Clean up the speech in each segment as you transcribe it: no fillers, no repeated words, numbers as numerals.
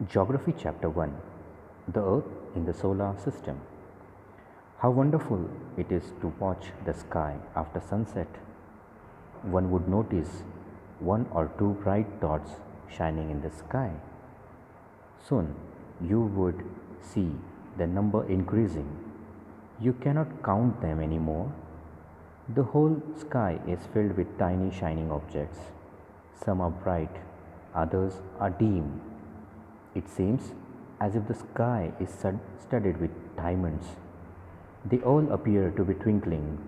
Geography Chapter 1. The Earth in the Solar System. How wonderful it is to watch the sky after sunset. One would notice one or two bright dots shining in the sky. Soon you would see the number increasing. You cannot count them anymore. The whole sky is filled with tiny shining objects. Some are bright, others are dim. It seems as if the sky is studded with diamonds. They all appear to be twinkling,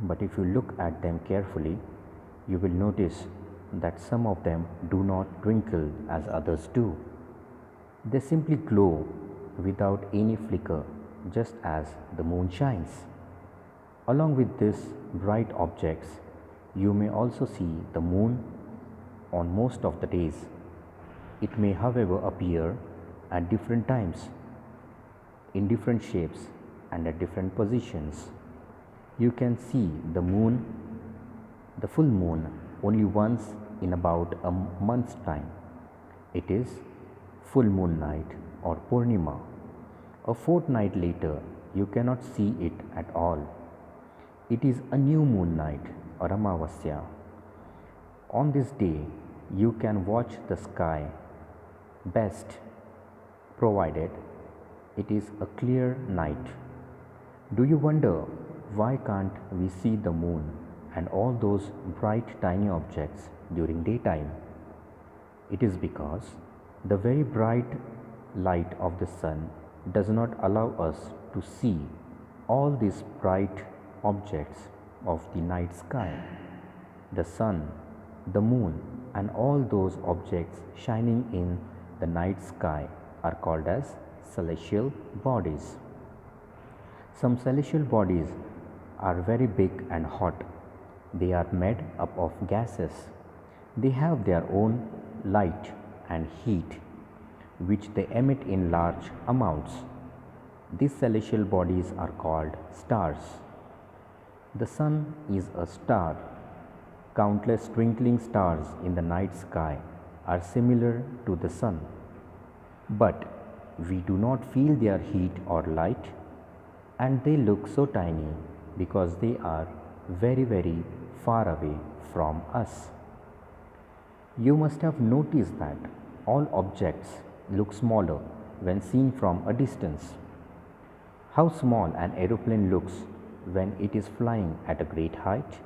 but if you look at them carefully, you will notice that some of them do not twinkle as others do. They simply glow without any flicker, just as the moon shines. Along with these bright objects, you may also see the moon on most of the days. It may, however, appear at different times, in different shapes, and at different positions. You can see the full moon, only once in about a month's time. It is full moon night or Purnima. A fortnight later, you cannot see it at all. It is a new moon night or Amavasya. On this day, you can watch the sky best, provided it is a clear night. Do you wonder why can't we see the moon and all those bright tiny objects during daytime? It is because the very bright light of the sun does not allow us to see all these bright objects of the night sky. The sun, the moon, and all those objects shining in the night sky are called as celestial bodies. Some celestial bodies are very big and hot. They are made up of gases. They have their own light and heat, which they emit in large amounts. These celestial bodies are called stars. The sun is a star. Countless twinkling stars in the night sky are similar to the sun, but we do not feel their heat or light, and they look so tiny because they are very far away from us. You must have noticed that all objects look smaller when seen from a distance. How small an aeroplane looks when it is flying at a great height.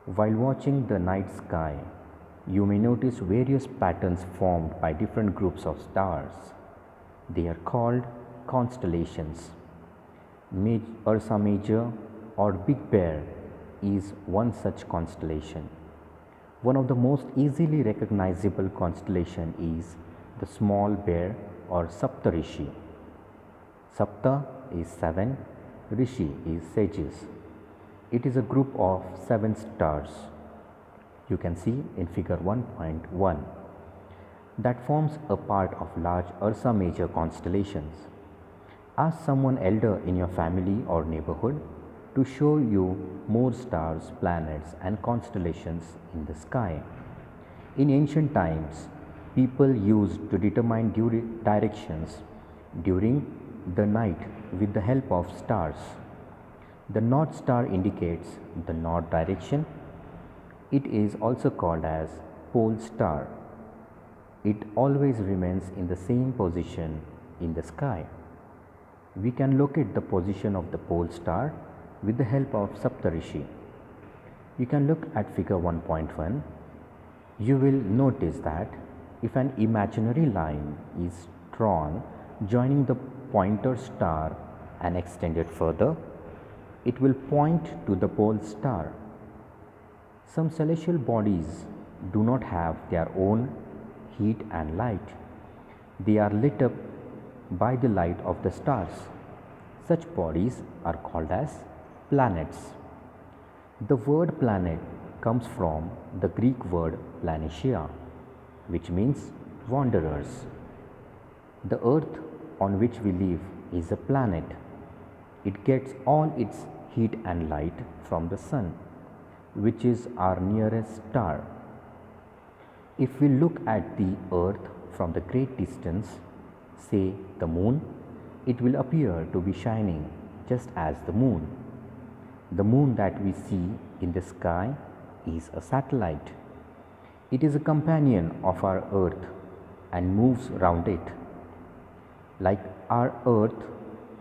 While watching the night sky, you may notice various patterns formed by different groups of stars. They are called constellations. Ursa Major or Big Bear is one such constellation. One of the most easily recognizable constellation is the Small Bear or Saptarishi. Sapta is 7, Rishi is sages. It is a group of 7 stars. You can see in figure 1.1 that forms a part of large Ursa Major constellations. Ask someone elder in your family or neighborhood to show you more stars, planets, and constellations in the sky. In ancient times, people used to determine directions during the night with the help of stars. The North Star indicates the north direction. It is also called as pole star. It always remains in the same position in the sky. We can locate the position of the pole star with the help of Saptarishi. You can look at figure 1.1. You will notice that if an imaginary line is drawn joining the pointer star and extended further, it will point to the pole star. Some celestial bodies do not have their own heat and light. They are lit up by the light of the stars. Such bodies are called as planets. The word planet comes from the Greek word planitia, which means wanderers. The earth on which we live is a planet. It gets all its heat and light from the sun, which is our nearest star. If we look at the earth from the great distance, say the moon, it will appear to be shining just as the moon. The moon that we see in the sky is a satellite. It is a companion of our Earth and moves round it. Like our Earth,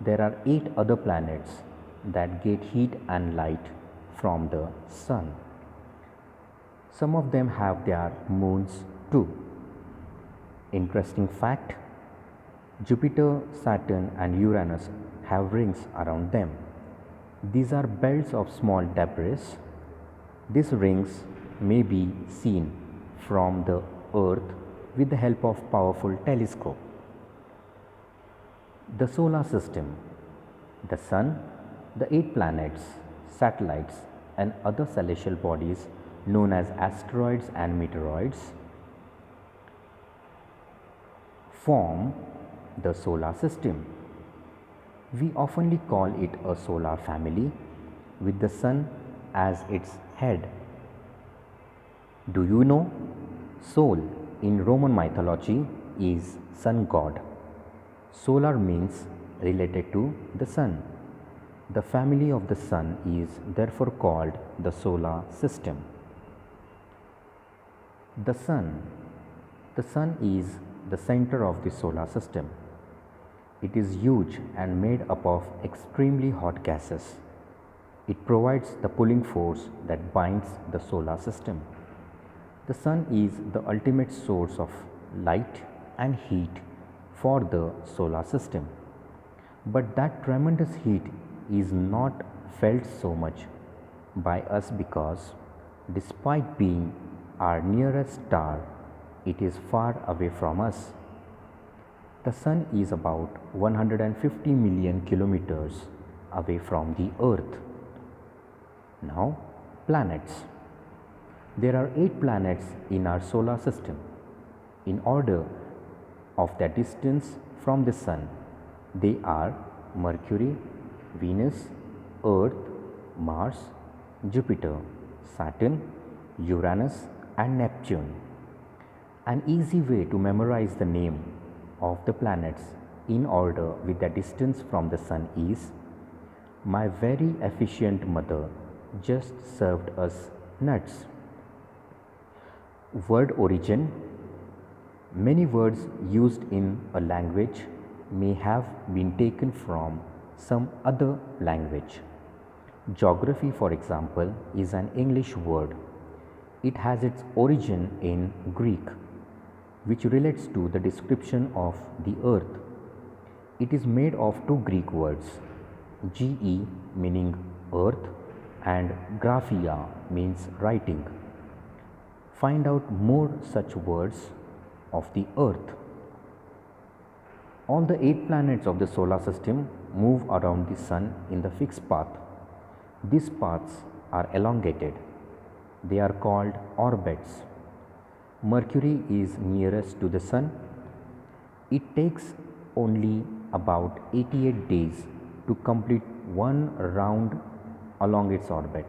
there are 8 other planets that get heat and light from the Sun. Some of them have their moons too. Interesting fact, Jupiter, Saturn and Uranus have rings around them. These are belts of small debris. These rings may be seen from the Earth with the help of powerful telescope. The solar system, the Sun, the 8 planets, satellites and other celestial bodies known as asteroids and meteoroids form the solar system. We oftenly call it a solar family with the Sun as its head. Do you know? Sol in Roman mythology is sun god. Solar means related to the Sun. The family of the Sun is therefore called the solar system. The Sun is the center of the solar system. It is huge and made up of extremely hot gases. It provides the pulling force that binds the solar system. The Sun is the ultimate source of light and heat for the solar system. But that tremendous heat is not felt so much by us because, despite being our nearest star, it is far away from us. The Sun is about 150 million kilometers away from the Earth. Now, planets. There are 8 planets in our solar system. In order of their distance from the Sun, they are Mercury, Venus, Earth, Mars, Jupiter, Saturn, Uranus and Neptune. An easy way to memorize the name of the planets in order with their distance from the Sun is, my very efficient mother just served us nuts. Word origin. Many words used in a language may have been taken from some other language. Geography, for example, is an English word. It has its origin in Greek, which relates to the description of the earth. It is made of 2 Greek words, ge meaning earth and graphia means writing. Find out more such words of the earth. All the 8 planets of the solar system move around the Sun in the fixed path. These paths are elongated. They are called orbits. Mercury is nearest to the Sun. It takes only about 88 days to complete one round along its orbit.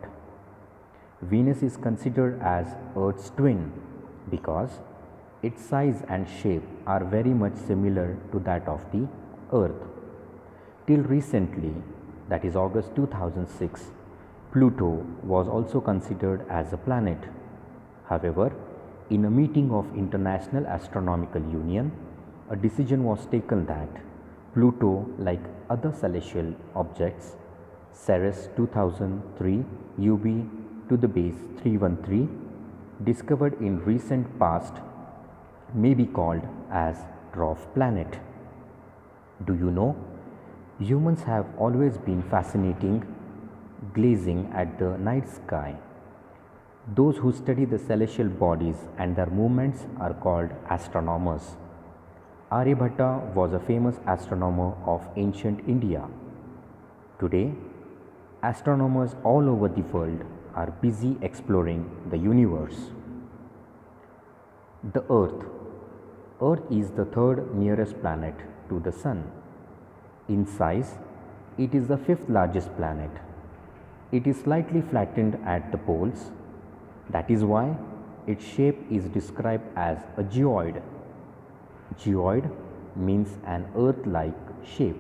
Venus is considered as Earth's twin because its size and shape are very much similar to that of the Earth. Till recently, that is August 2006, Pluto was also considered as a planet. However, in a meeting of International Astronomical Union, a decision was taken that Pluto, like other celestial objects, Ceres 2003 UB to the base 313, discovered in recent past, may be called as dwarf planet. Do you know, humans have always been fascinating gazing at the night sky. Those who study the celestial bodies and their movements are called astronomers. Aryabhatta was a famous astronomer of ancient India. Today, astronomers all over the world are busy exploring the universe. The Earth. Earth is the 3rd nearest planet to the Sun. In size, it is the 5th largest planet. It is slightly flattened at the poles. That is why its shape is described as a geoid. Geoid means an Earth-like shape.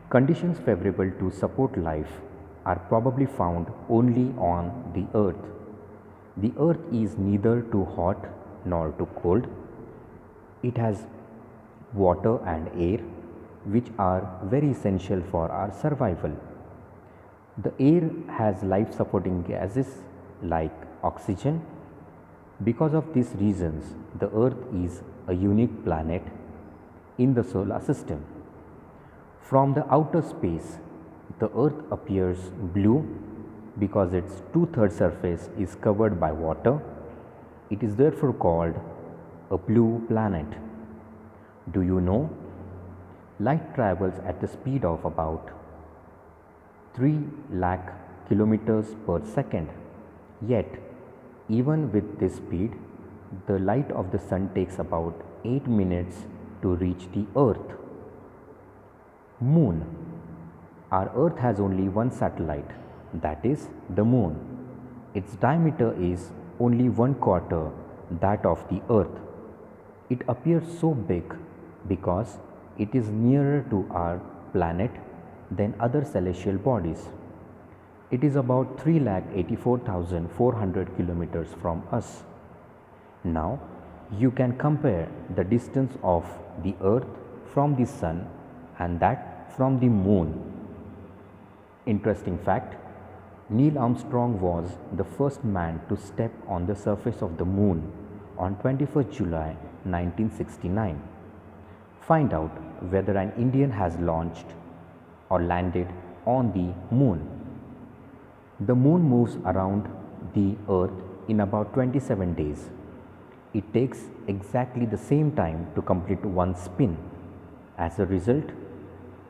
Conditions favorable to support life are probably found only on the Earth. The Earth is neither too hot nor too cold. It has water and air, which are very essential for our survival. The air has life supporting gases like oxygen. Because of these reasons, the Earth is a unique planet in the solar system. From the outer space, the Earth appears blue because its two-thirds surface is covered by water. It is therefore called a blue planet. Do you know? Light travels at the speed of about 3 lakh kilometers per second. Yet, even with this speed, the light of the sun takes about 8 minutes to reach the Earth. Moon. Our Earth has only one satellite, that is the Moon. Its diameter is only 1/4 that of the Earth. It appears so big because it is nearer to our planet than other celestial bodies. It is about 3,84,400 kilometers from us. Now, you can compare the distance of the Earth from the Sun and that from the Moon. Interesting fact, Neil Armstrong was the first man to step on the surface of the Moon on 21st July 1969. Find out whether an Indian has launched or landed on the Moon. The Moon moves around the Earth in about 27 days. It takes exactly the same time to complete one spin. As a result,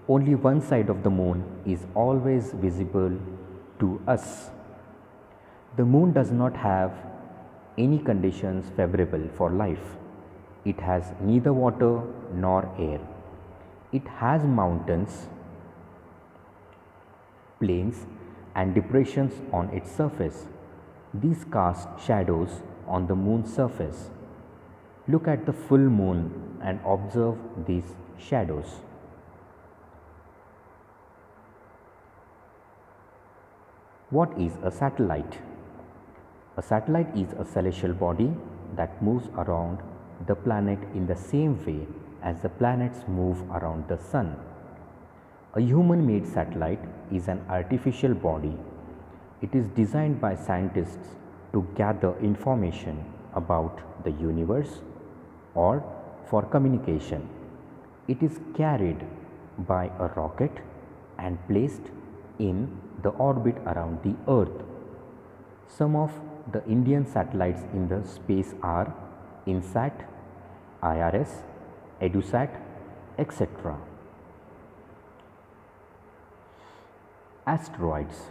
only one side of the Moon is always visible to us. The Moon does not have any conditions favorable for life. It has neither water nor air. It has mountains, plains, and depressions on its surface. These cast shadows on the Moon's surface. Look at the full Moon and observe these shadows. What is a satellite? A satellite is a celestial body that moves around the planet in the same way as the planets move around the Sun. A human-made satellite is an artificial body. It is designed by scientists to gather information about the universe or for communication. It is carried by a rocket and placed in the orbit around the Earth. Some of the Indian satellites in the space are INSAT, IRS, EDUSAT, etc. Asteroids.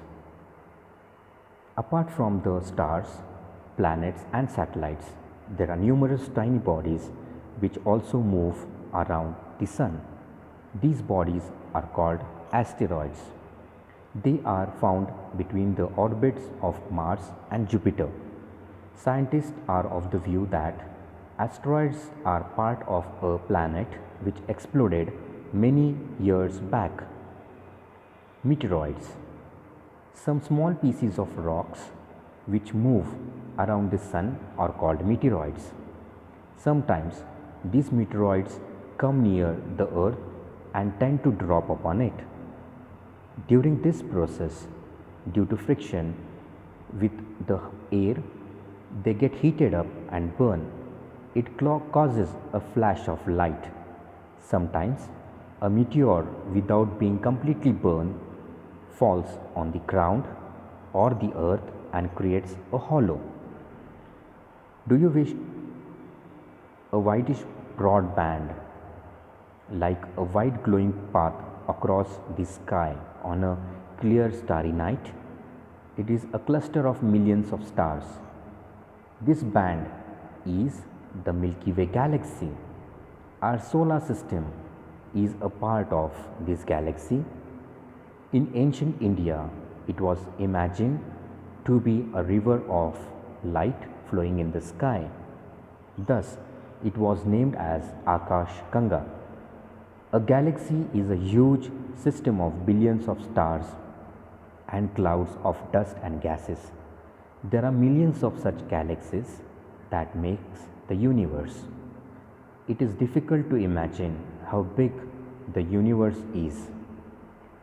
Apart from the stars, planets and satellites, there are numerous tiny bodies which also move around the Sun. These bodies are called asteroids. They are found between the orbits of Mars and Jupiter. Scientists are of the view that asteroids are part of a planet which exploded many years back. Meteoroids. Some small pieces of rocks which move around the Sun are called meteoroids. Sometimes these meteoroids come near the Earth and tend to drop upon it. During this process, due to friction with the air, they get heated up and burn. It causes a flash of light. Sometimes a meteor, without being completely burned, falls on the ground or the earth and creates a hollow. Do you wish a whitish broad band, like a white glowing path across the sky on a clear starry night? It is a cluster of millions of stars. This band is the Milky Way Galaxy. Our solar system is a part of this galaxy. In ancient India, it was imagined to be a river of light flowing in the sky. Thus, It was named as Akash Ganga. A galaxy is a huge system of billions of stars and clouds of dust and gases. There are millions of such galaxies that makes the universe. It is difficult to imagine how big the universe is.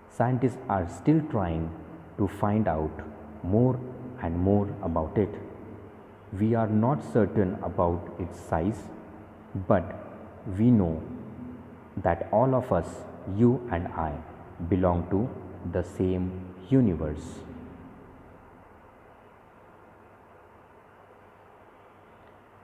Scientists are still trying to find out more and more about it. We are not certain about its size, but we know that all of us, you and I, belong to the same universe.